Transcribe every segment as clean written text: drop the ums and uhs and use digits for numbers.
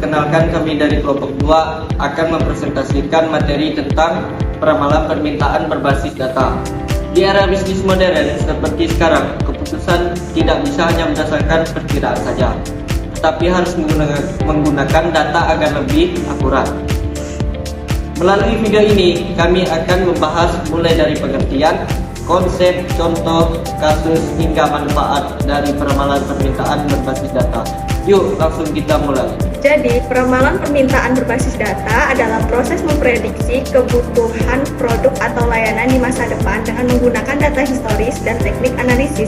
Perkenalkan, kami dari kelompok 2 akan mempresentasikan materi tentang peramalan permintaan berbasis data. Di era bisnis modern seperti sekarang, keputusan tidak bisa hanya berdasarkan perkiraan saja, tetapi harus menggunakan data agar lebih akurat. Melalui video ini, kami akan membahas mulai dari pengertian, konsep, contoh, kasus, hingga manfaat dari peramalan permintaan berbasis data. Yuk, langsung kita mulai. Jadi, peramalan permintaan berbasis data adalah proses memprediksi kebutuhan produk atau layanan di masa depan dengan menggunakan data historis dan teknik analisis,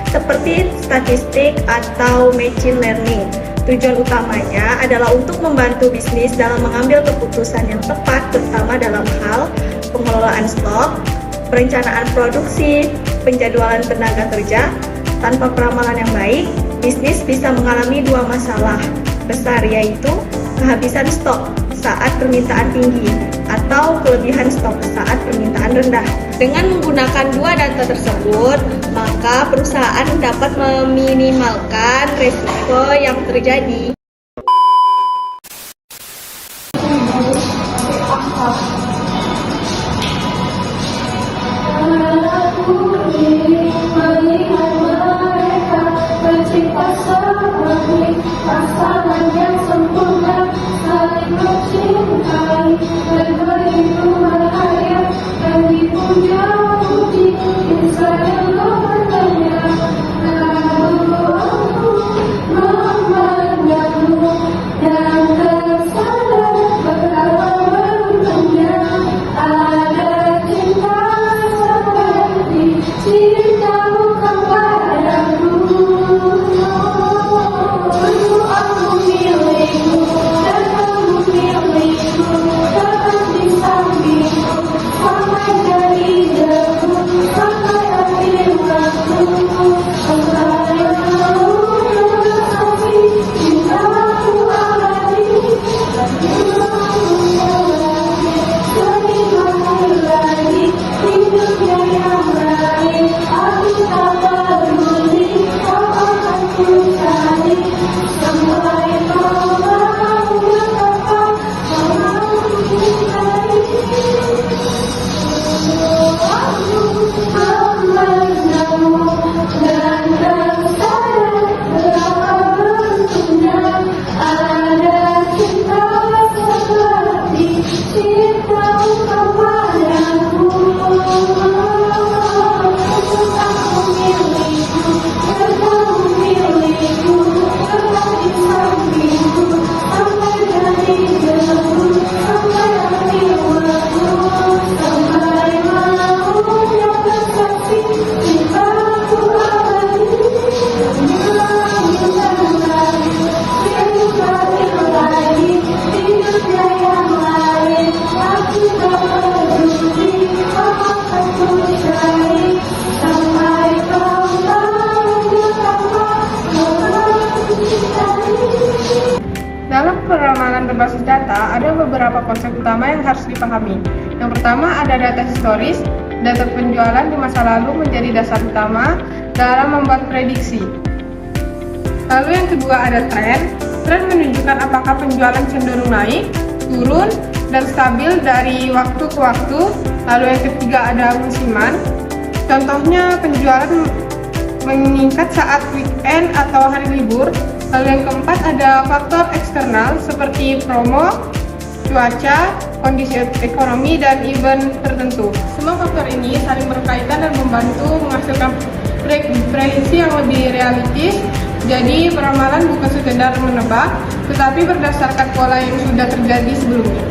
seperti statistik atau machine learning. Tujuan utamanya adalah untuk membantu bisnis dalam mengambil keputusan yang tepat, terutama dalam hal pengelolaan stok, perencanaan produksi, penjadwalan tenaga kerja. Tanpa peramalan yang baik, bisnis bisa mengalami dua masalah besar, yaitu kehabisan stok saat permintaan tinggi atau kelebihan stok saat permintaan rendah. Dengan menggunakan dua data tersebut, maka perusahaan dapat meminimalkan risiko yang terjadi. Pasangan yang sempurna, saling mencintai dan begitu berharga dan dipuja puji insan yang bertanya. Aku memandangmu dan tersadar betapa beruntungnya ada cinta seperti cintamu kepadaku. Dalam peramalan berbasis data, ada beberapa konsep utama yang harus dipahami. Yang pertama ada data historis. Data penjualan di masa lalu menjadi dasar utama dalam membuat prediksi. Lalu yang kedua ada tren. Tren menunjukkan apakah penjualan cenderung naik, turun, dan stabil dari waktu ke waktu. Lalu yang ketiga ada musiman. Contohnya penjualan meningkat saat weekend atau hari libur. Lalu yang keempat ada faktor eksternal seperti promo, cuaca, kondisi ekonomi, dan event tertentu. Semua faktor ini saling berkaitan dan membantu menghasilkan prediksi yang lebih realistis. Jadi peramalan bukan sekedar menebak, tetapi berdasarkan pola yang sudah terjadi sebelumnya.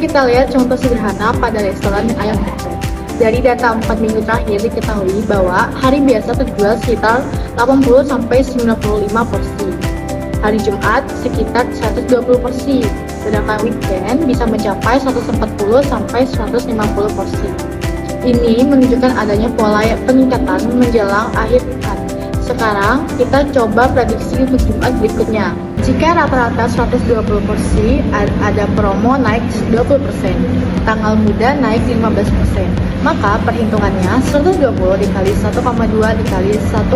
kita lihat contoh sederhana pada restoran ayam geprek. Dari data 4 minggu terakhir diketahui bahwa hari biasa terjual sekitar 80-95 porsi. Hari Jumat sekitar 120 porsi, sedangkan weekend bisa mencapai 140-150 porsi. Ini menunjukkan adanya pola peningkatan menjelang akhir pekan. Sekarang kita coba prediksi untuk Jumat berikutnya. Jika rata-rata 120 porsi, ada promo naik 20%, tanggal muda naik 15%. Maka perhitungannya 120 dikali 1,2 dikali 1,15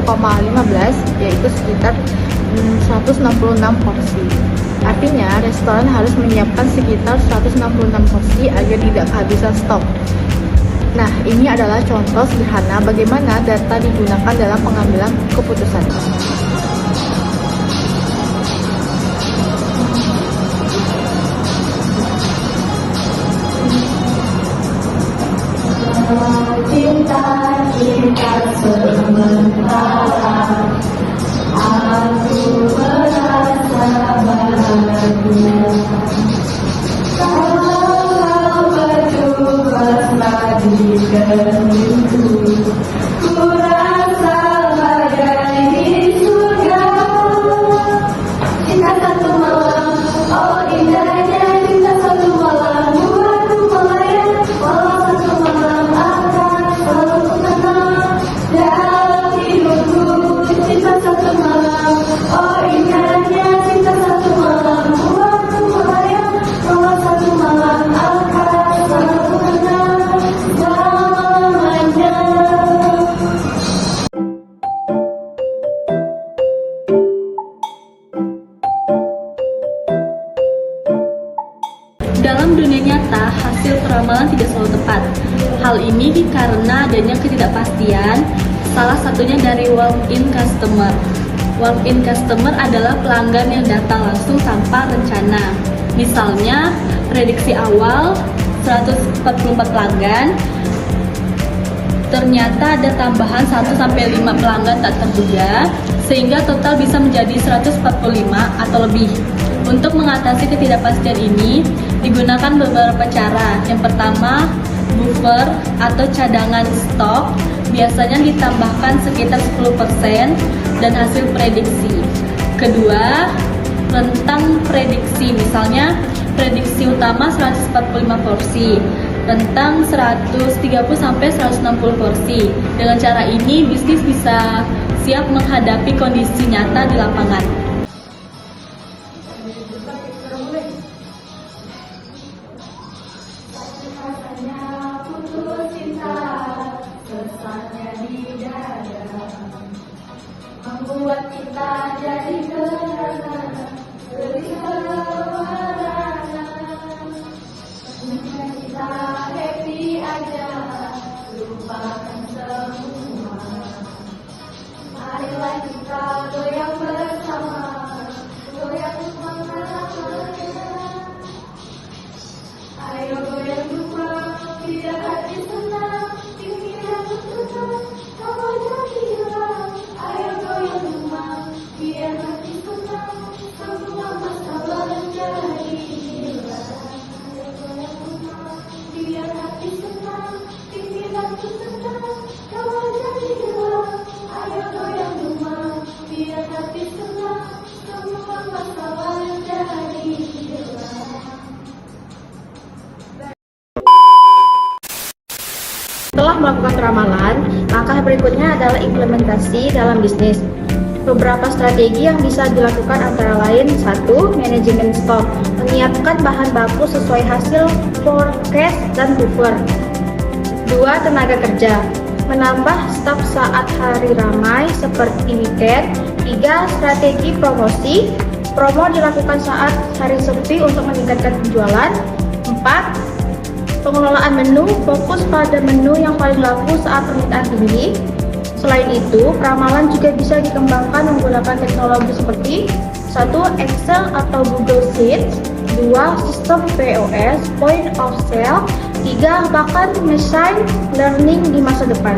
yaitu sekitar 166 porsi. Artinya restoran harus menyiapkan sekitar 166 porsi agar tidak kehabisan stok. Nah, ini adalah contoh sederhana bagaimana data digunakan dalam pengambilan keputusan. Cinta sementara, aku merasa bahagia. Kalau bertugas lagi dahulu, ku rasa bagai di surga. Cinta satu malam, oh indahnya cinta satu malam, buatku melayang, walau satu malam akan selalu tenang dalam hidupku. Cinta satu malam, oh indahnya cinta satu malam, buatku melayang, walau satu malam akan selalu tenang selamanya. Dalam dunia nyata, hasil peramalan tidak selalu tepat. Hal ini karena adanya ketidakpastian, salah satunya dari walk-in customer. Walk-in customer adalah pelanggan yang datang langsung tanpa rencana. Misalnya, prediksi awal 144 pelanggan, ternyata ada tambahan 1-5 pelanggan tak terduga, sehingga total bisa menjadi 145 atau lebih. Untuk mengatasi ketidakpastian ini, digunakan beberapa cara. Yang pertama, buffer atau cadangan stok biasanya ditambahkan sekitar 10% dan hasil prediksi. Kedua, rentang prediksi, misalnya prediksi utama 145 porsi, rentang 130-160 porsi. Dengan cara ini, bisnis bisa siap menghadapi kondisi nyata di lapangan. Membuat kita jadi kenangan, kita happy aja, lupakan semua. Marilah kita goyang bersama, goyang semangatnya. Ayo goyang duka, biar hati senang, pikiran tertutup, kamu jadi hilang. Ayo goyang duka, biar hati senang, semua masalah jadi hilang. Ayo goyang duka, biar hati senang, pikiran tertutup, kamu jadi hilang. Ayo goyang duka, biar hati senang, semua masalah jadi hilang. Setelah melakukan ramalan, langkah berikutnya adalah implementasi dalam bisnis. Beberapa strategi yang bisa dilakukan antara lain: 1. Manajemen stok, menyiapkan bahan baku sesuai hasil forecast dan buffer. 2. Tenaga kerja, menambah stok saat hari ramai seperti weekend. 3. Strategi promosi, promo dilakukan saat hari sepi untuk meningkatkan penjualan. 4. Pengelolaan menu, fokus pada menu yang paling laku saat permintaan tinggi. Selain itu, peramalan juga bisa dikembangkan menggunakan teknologi seperti 1. Excel atau Google Sheets, 2. Sistem POS, Point of Sale, 3. Bahkan machine learning di masa depan.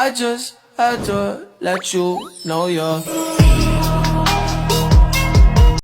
I just had to let you know you're